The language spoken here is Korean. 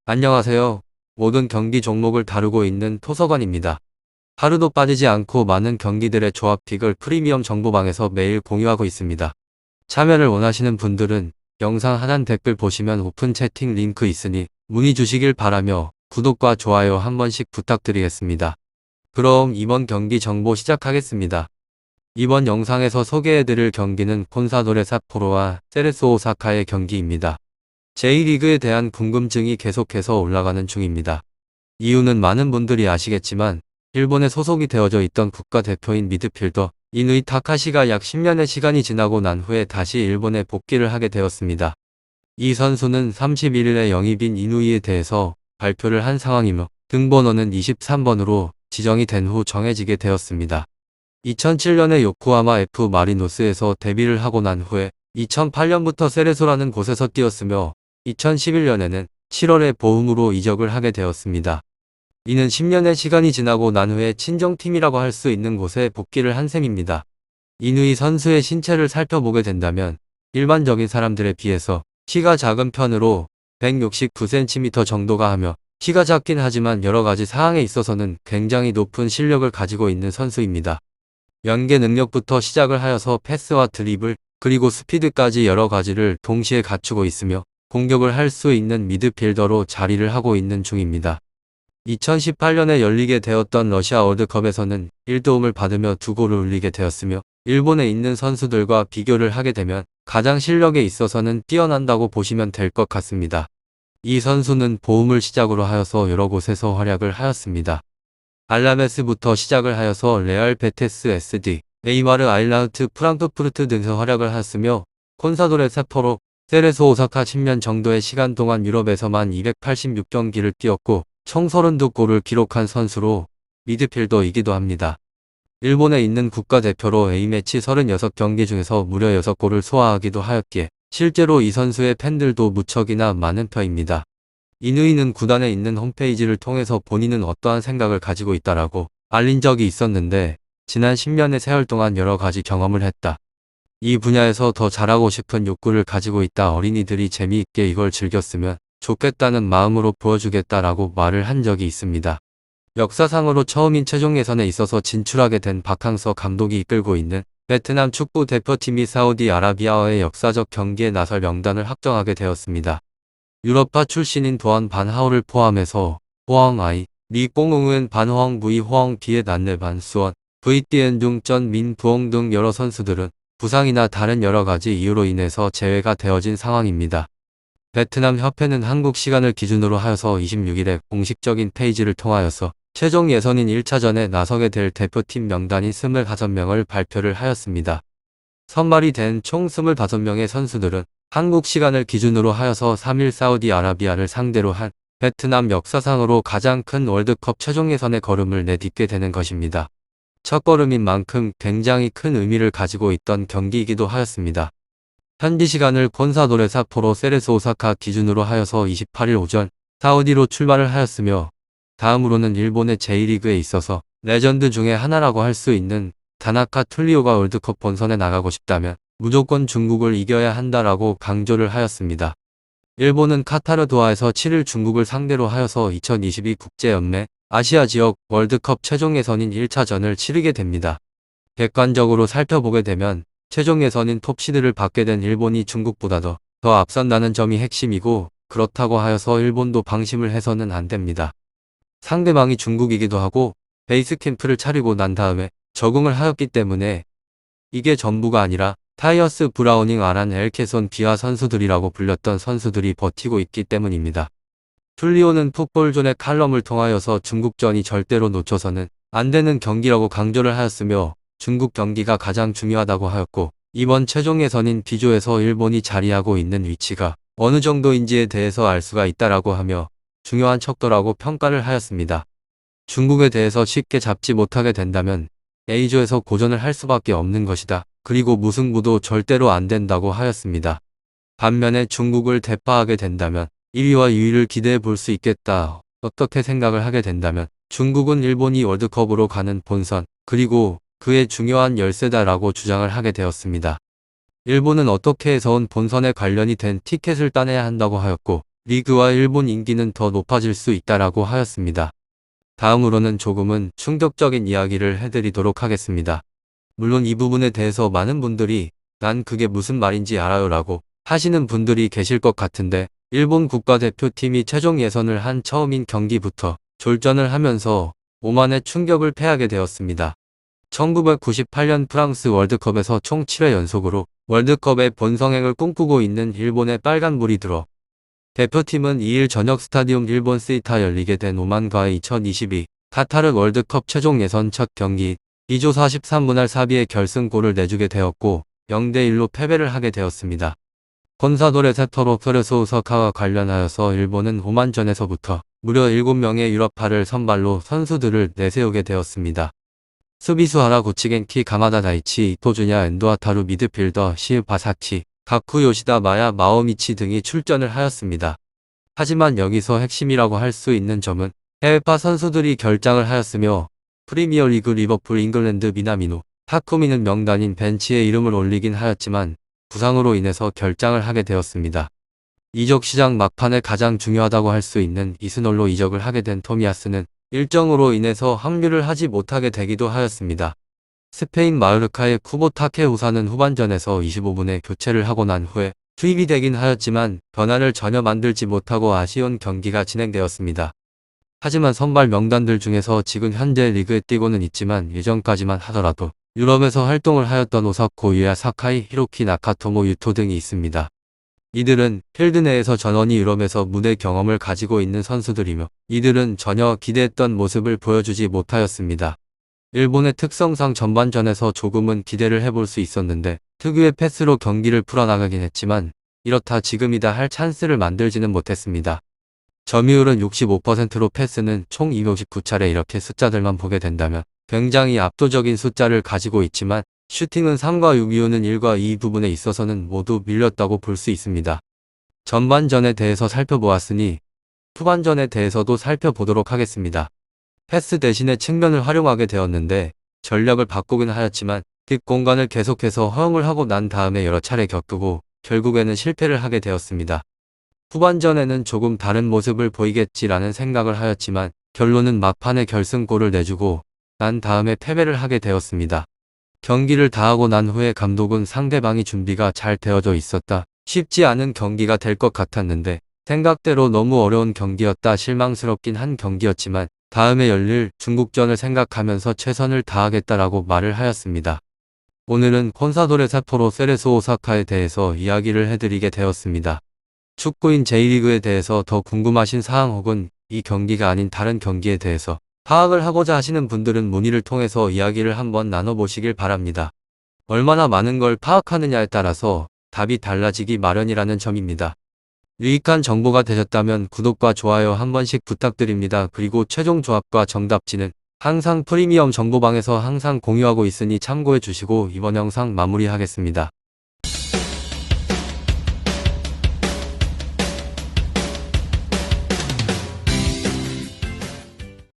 안녕하세요. 모든 경기 종목을 다루고 있는 토서관입니다. 하루도 빠지지 않고 많은 경기들의 조합픽을 프리미엄 정보방에서 매일 공유하고 있습니다. 참여를 원하시는 분들은 영상 하단 댓글 보시면 오픈 채팅 링크 있으니 문의 주시길 바라며 구독과 좋아요 한 번씩 부탁드리겠습니다. 그럼 이번 경기 정보 시작하겠습니다. 이번 영상에서 소개해드릴 경기는 콘사도레 삿포로와 세레소 오사카의 경기입니다. J리그에 대한 궁금증이 계속해서 올라가는 중입니다. 이유는 많은 분들이 아시겠지만 일본에 소속이 되어져 있던 국가대표인 미드필더 이누이 타카시가 약 10년의 시간이 지나고 난 후에 다시 일본에 복귀를 하게 되었습니다. 이 선수는 31일에 영입인 이누이에 대해서 발표를 한 상황이며 등번호는 23번으로 지정이 된 후 정해지게 되었습니다. 2007년에 요코하마 F 마리노스에서 데뷔를 하고 난 후에 2008년부터 세레소라는 곳에서 뛰었으며 2011년에는 7월에 보훔으로 이적을 하게 되었습니다. 이는 10년의 시간이 지나고 난 후에 친정팀이라고 할 수 있는 곳에 복귀를 한 셈입니다. 이누이 선수의 신체를 살펴보게 된다면 일반적인 사람들에 비해서 키가 작은 편으로 169cm 정도가 하며 키가 작긴 하지만 여러가지 사항에 있어서는 굉장히 높은 실력을 가지고 있는 선수입니다. 연계 능력부터 시작을 하여서 패스와 드리블, 그리고 스피드까지 여러가지를 동시에 갖추고 있으며 공격을 할 수 있는 미드필더로 자리를 하고 있는 중입니다. 2018년에 열리게 되었던 러시아 월드컵에서는 1도움을 받으며 2골을 올리게 되었으며 일본에 있는 선수들과 비교를 하게 되면 가장 실력에 있어서는 뛰어난다고 보시면 될 것 같습니다. 이 선수는 보움을 시작으로 하여서 여러 곳에서 활약을 하였습니다. 알라메스부터 시작을 하여서 레알 베테스 SD, 네이마르 아일라우트 프랑크푸르트 등에서 활약을 하였으며 콘사도레 삿포로, 세레소 오사카 10년 정도의 시간 동안 유럽에서만 286경기를 뛰었고 총 32골을 기록한 선수로 미드필더이기도 합니다. 일본에 있는 국가대표로 A매치 36경기 중에서 무려 6골을 소화하기도 하였기에 실제로 이 선수의 팬들도 무척이나 많은 편입니다. 이누이는 구단에 있는 홈페이지를 통해서 본인은 어떠한 생각을 가지고 있다라고 알린 적이 있었는데 지난 10년의 세월 동안 여러 가지 경험을 했다. 이 분야에서 더 잘하고 싶은 욕구를 가지고 있다. 어린이들이 재미있게 이걸 즐겼으면 좋겠다는 마음으로 보여주겠다라고 말을 한 적이 있습니다. 역사상으로 처음인 최종 예선에 있어서 진출하게 된 박항서 감독이 이끌고 있는 베트남 축구 대표팀이 사우디아라비아와의 역사적 경기에 나설 명단을 확정하게 되었습니다. 유럽파 출신인 도안 반 하울을 포함해서 호엉 아이, 리 꽁응은 반 호엉 부이 호엉 비엣 안내 반 수원, 브이띠엔 중전 민 부엉 등 여러 선수들은 부상이나 다른 여러가지 이유로 인해서 제외가 되어진 상황입니다. 베트남 협회는 한국 시간을 기준으로 하여서 26일에 공식적인 페이지를 통하여서 최종 예선인 1차전에 나서게 될 대표팀 명단인 25명을 발표를 하였습니다. 선발이 된 총 25명의 선수들은 한국 시간을 기준으로 하여서 3일 사우디아라비아를 상대로 한 베트남 역사상으로 가장 큰 월드컵 최종 예선의 걸음을 내딛게 되는 것입니다. 첫걸음인 만큼 굉장히 큰 의미를 가지고 있던 경기이기도 하였습니다. 현지 시간을 콘사도레 삿포로 세레소 오사카 기준으로 하여서 28일 오전 사우디로 출발을 하였으며 다음으로는 일본의 J리그에 있어서 레전드 중에 하나라고 할 수 있는 다나카 툴리오가 월드컵 본선에 나가고 싶다면 무조건 중국을 이겨야 한다라고 강조를 하였습니다. 일본은 카타르 도하에서 7일 중국을 상대로 하여서 2022 국제연맹 아시아 지역 월드컵 최종 예선인 1차전을 치르게 됩니다. 객관적으로 살펴보게 되면 최종 예선인 톱시드를 받게 된 일본이 중국보다 더 앞선다는 점이 핵심이고 그렇다고 하여서 일본도 방심을 해서는 안 됩니다. 상대방이 중국이기도 하고 베이스 캠프를 차리고 난 다음에 적응을 하였기 때문에 이게 전부가 아니라 타이어스 브라우닝 아란 엘케손 비하 선수들이라고 불렸던 선수들이 버티고 있기 때문입니다. 툴리오는 풋볼존의 칼럼을 통하여서 중국전이 절대로 놓쳐서는 안 되는 경기라고 강조를 하였으며 중국 경기가 가장 중요하다고 하였고 이번 최종 예선인 B조에서 일본이 자리하고 있는 위치가 어느 정도인지에 대해서 알 수가 있다라고 하며 중요한 척도라고 평가를 하였습니다. 중국에 대해서 쉽게 잡지 못하게 된다면 A조에서 고전을 할 수밖에 없는 것이다. 그리고 무승부도 절대로 안 된다고 하였습니다. 반면에 중국을 대파하게 된다면 1위와 2위를 기대해 볼 수 있겠다. 어떻게 생각을 하게 된다면 중국은 일본이 월드컵으로 가는 본선 그리고 그의 중요한 열세다라고 주장을 하게 되었습니다. 일본은 어떻게 해서든 본선에 관련이 된 티켓을 따내야 한다고 하였고 리그와 일본 인기는 더 높아질 수 있다라고 하였습니다. 다음으로는 조금은 충격적인 이야기를 해드리도록 하겠습니다. 물론 이 부분에 대해서 많은 분들이 난 그게 무슨 말인지 알아요 라고 하시는 분들이 계실 것 같은데, 일본 국가대표팀이 최종 예선을 한 처음인 경기부터 졸전을 하면서 오만의 충격을 패하게 되었습니다. 1998년 프랑스 월드컵에서 총 7회 연속으로 월드컵의 본성행을 꿈꾸고 있는 일본에 빨간불이 들어 대표팀은 2일 저녁 스타디움 일본 세이타 열리게 된 오만과의 2022 카타르 월드컵 최종 예선 첫 경기 2조 43분할 사비의 결승골을 내주게 되었고 0대1로 패배를 하게 되었습니다. 콘사도레 세토로 페르소 우서카와 관련하여서 일본은 오만전에서부터 무려 7명의 유럽파를 선발로 선수들을 내세우게 되었습니다. 수비수 하라구치 겐키 가마다 다이치 이토주냐 엔도아타루 미드필더 시우바사키 가쿠 요시다 마야 마오미치 등이 출전을 하였습니다. 하지만 여기서 핵심이라고 할 수 있는 점은 해외파 선수들이 결장을 하였으며 프리미어리그 리버풀 잉글랜드 미나미노 타쿠미는 명단인 벤치에 이름을 올리긴 하였지만 부상으로 인해서 결장을 하게 되었습니다. 이적 시장 막판에 가장 중요하다고 할 수 있는 이스놀로 이적을 하게 된 토미야스는 일정으로 인해서 합류를 하지 못하게 되기도 하였습니다. 스페인 마요르카의 쿠보 타케우사는 후반전에서 25분에 교체를 하고 난 후에 투입이 되긴 하였지만 변화를 전혀 만들지 못하고 아쉬운 경기가 진행되었습니다. 하지만 선발 명단들 중에서 지금 현재 리그에 뛰고는 있지만 예전까지만 하더라도 유럽에서 활동을 하였던 오사코 유야 사카이 히로키 나카토모 유토 등이 있습니다. 이들은 필드 내에서 전원이 유럽에서 무대 경험을 가지고 있는 선수들이며 이들은 전혀 기대했던 모습을 보여주지 못하였습니다. 일본의 특성상 전반전에서 조금은 기대를 해볼 수 있었는데 특유의 패스로 경기를 풀어나가긴 했지만 이렇다 지금이다 할 찬스를 만들지는 못했습니다. 점유율은 65%로 패스는 총 259차례. 이렇게 숫자들만 보게 된다면 굉장히 압도적인 숫자를 가지고 있지만 슈팅은 3과 6 이유는 1과 2 부분에 있어서는 모두 밀렸다고 볼 수 있습니다. 전반전에 대해서 살펴보았으니 후반전에 대해서도 살펴보도록 하겠습니다. 패스 대신에 측면을 활용하게 되었는데 전략을 바꾸긴 하였지만 뒷공간을 계속해서 허용을 하고 난 다음에 여러 차례 겪고 결국에는 실패를 하게 되었습니다. 후반전에는 조금 다른 모습을 보이겠지라는 생각을 하였지만 결론은 막판에 결승골을 내주고 난 다음에 패배를 하게 되었습니다. 경기를 다 하고 난 후에 감독은 상대방이 준비가 잘 되어져 있었다. 쉽지 않은 경기가 될 것 같았는데 생각대로 너무 어려운 경기였다. 실망스럽긴 한 경기였지만 다음에 열릴 중국전을 생각하면서 최선을 다하겠다라고 말을 하였습니다. 오늘은 콘사도레 사포로 세레소 오사카에 대해서 이야기를 해드리게 되었습니다. 축구인 J리그에 대해서 더 궁금하신 사항 혹은 이 경기가 아닌 다른 경기에 대해서 파악을 하고자 하시는 분들은 문의를 통해서 이야기를 한번 나눠보시길 바랍니다. 얼마나 많은 걸 파악하느냐에 따라서 답이 달라지기 마련이라는 점입니다. 유익한 정보가 되셨다면 구독과 좋아요 한 번씩 부탁드립니다. 그리고 최종 조합과 정답지는 항상 프리미엄 정보방에서 항상 공유하고 있으니 참고해 주시고 이번 영상 마무리하겠습니다.